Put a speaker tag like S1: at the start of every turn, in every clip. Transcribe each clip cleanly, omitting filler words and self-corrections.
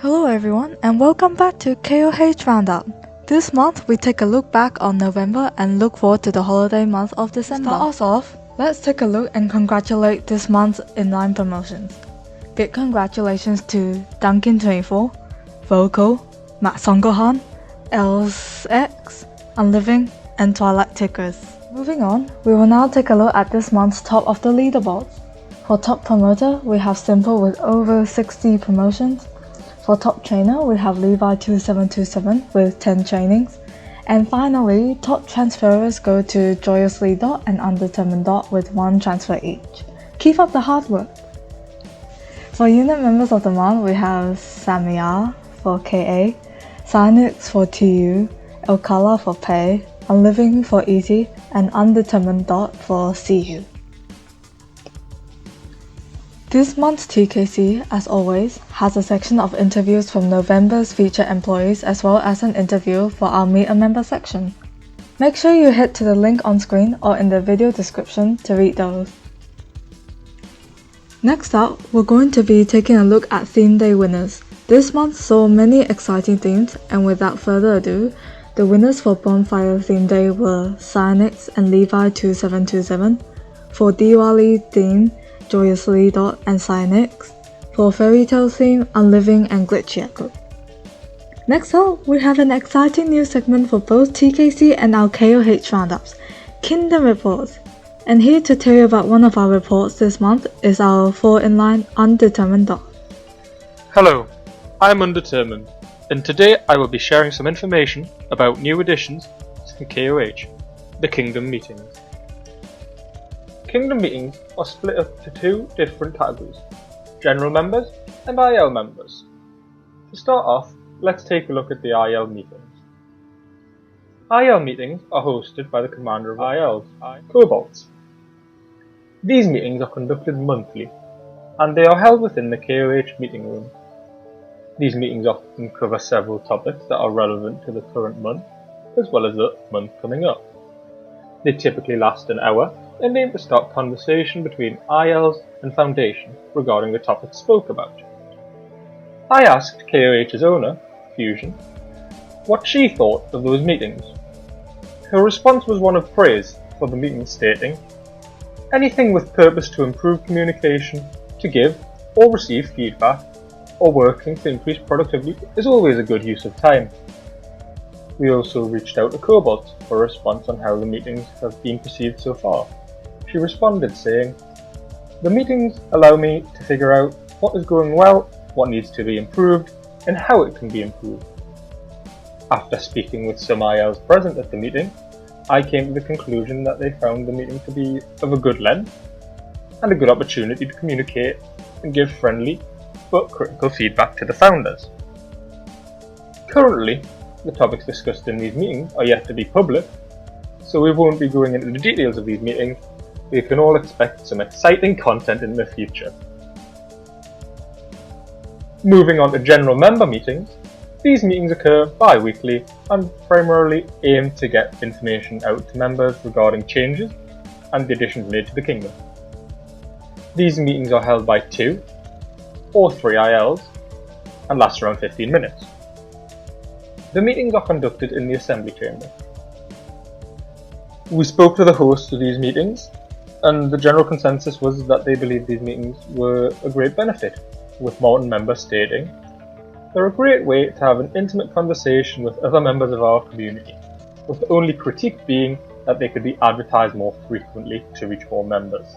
S1: Hello everyone and welcome back to KoH Roundup. This month we take a look back on November and look forward to the holiday month of December. To start us off, let's take a look and congratulate this month's inline promotions. Big congratulations to Duncan24, Vocal, Matt Songohan, LSX, Unliving, and Twilight Tickers. Moving on, we will now take a look at this month's top of the leaderboards. For top promoter, we have Simple with over 60 promotions. For top trainer, we have Levi2727 with 10 trainings. And finally, top transferers go to Joyously Dot and Undetermined Dot with 1 transfer each. Keep up the hard work! For unit members of the month, we have Samia for KA, Cyanix for TU, Elkala for Pay, Unliving for ET, and Undetermined Dot for CU. This month's TKC, as always, has a section of interviews from November's featured employees as well as an interview for our Meet a Member section. Make sure you head to the link on screen or in the video description to read those. Next up, we're going to be taking a look at Theme Day winners. This month saw many exciting themes, and without further ado, the winners for Bonfire Theme Day were Cyanix and Levi2727. For Diwali theme, Joyously Dot and Cyanix. For Fairy Tale theme, Unliving and Glitchy Echo. Next up, we have an exciting new segment for both TKC and our KoH roundups, Kingdom Reports. And here to tell you about one of our reports this month is our 4-in-line Undetermined Dot.
S2: Hello, I'm Undetermined, and today I will be sharing some information about new additions to KoH, the Kingdom Meetings. Kingdom meetings are split up to 2 different categories, General Members and IL Members. To start off, let's take a look at the IL meetings. IL meetings are hosted by the commander of ILs, Kobolds. These meetings are conducted monthly, and they are held within the KoH meeting room. These meetings often cover several topics that are relevant to the current month, as well as the month coming up. They typically last an hour and aim to start conversation between ILs and Foundation regarding the topics spoke about. I asked KoH's owner, Fusion, what she thought of those meetings. Her response was one of praise for the meeting, stating, "Anything with purpose to improve communication, to give or receive feedback, or working to increase productivity is always a good use of time." We also reached out to Cobalt for a response on how the meetings have been perceived so far. She responded saying, "The meetings allow me to figure out what is going well, what needs to be improved, and how it can be improved." After speaking with some ILs present at the meeting, I came to the conclusion that they found the meeting to be of a good length and a good opportunity to communicate and give friendly but critical feedback to the founders. Currently, the topics discussed in these meetings are yet to be public, so we won't be going into the details of these meetings. We can all expect some exciting content in the future. Moving on to general member meetings, these meetings occur bi-weekly and primarily aim to get information out to members regarding changes and the additions made to the kingdom. These meetings are held by 2 or 3 ILs and last around 15 minutes. The meetings are conducted in the Assembly Chamber. We spoke to the hosts of these meetings, and the general consensus was that they believed these meetings were a great benefit, with Morton members stating, "They're a great way to have an intimate conversation with other members of our community, with the only critique being that they could be advertised more frequently to reach more members."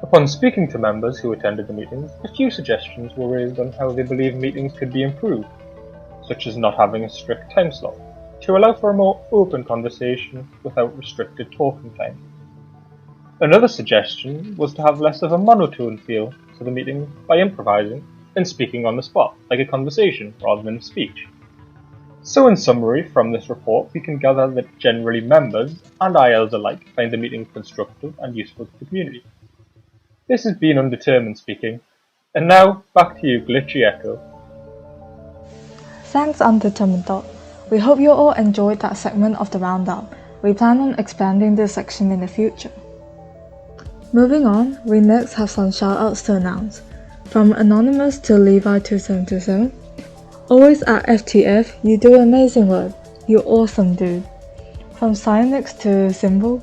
S2: Upon speaking to members who attended the meetings, a few suggestions were raised on how they believe meetings could be improved, such as not having a strict time slot, to allow for a more open conversation without restricted talking time. Another suggestion was to have less of a monotone feel to the meeting by improvising and speaking on the spot, like a conversation rather than a speech. So in summary, from this report, we can gather that generally members and ILs alike find the meeting constructive and useful to the community. This has been Undetermined speaking, and now back to you, Glitchy Echo.
S1: Thanks Undetermined Dot. We hope you all enjoyed that segment of the roundup. We plan on expanding this section in the future. Moving on, we next have some shoutouts to announce. From Anonymous to Levi2727. Always at FTF, you do amazing work. You're awesome, dude. From Cyanix to Symbol.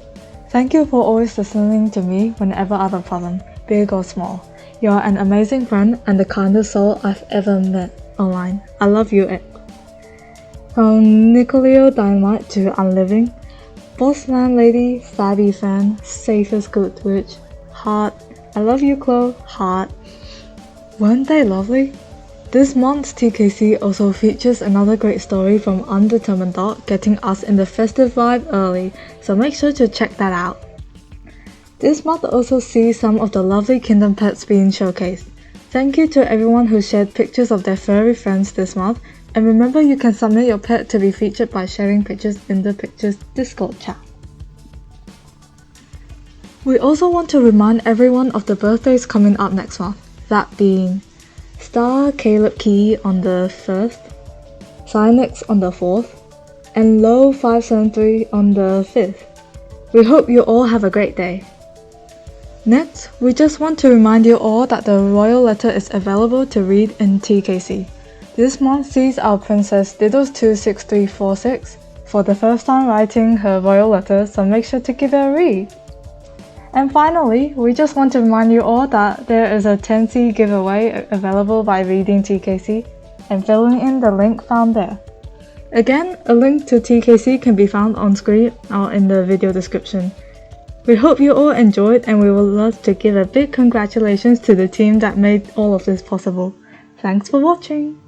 S1: Thank you for always listening to me whenever I have a problem, big or small. You are an amazing friend and the kindest soul I've ever met online. I love you, Ed. From Nicolio Dynamite to Unliving. Boss Landlady, Fabby Fan, Safest Good Twitch, Heart, I love you Chloe, Heart. Weren't they lovely? This month's TKC also features another great story from Undetermined Dog getting us in the festive vibe early, so make sure to check that out. This month also sees some of the lovely Kingdom pets being showcased. Thank you to everyone who shared pictures of their furry friends this month, and remember you can submit your pet to be featured by sharing pictures in the Pictures Discord chat. We also want to remind everyone of the birthdays coming up next month, that being Star Caleb Key on the 1st, Cynix on the 4th, and Low573 on the 5th. We hope you all have a great day. Next, we just want to remind you all that the royal letter is available to read in TKC. This month sees our Princess Diddles26346 for the first time writing her royal letter, so make sure to give it a read. And finally, we just want to remind you all that there is a 10C giveaway available by reading TKC and filling in the link found there. Again, a link to TKC can be found on screen or in the video description. We hope you all enjoyed, and we would love to give a big congratulations to the team that made all of this possible. Thanks for watching!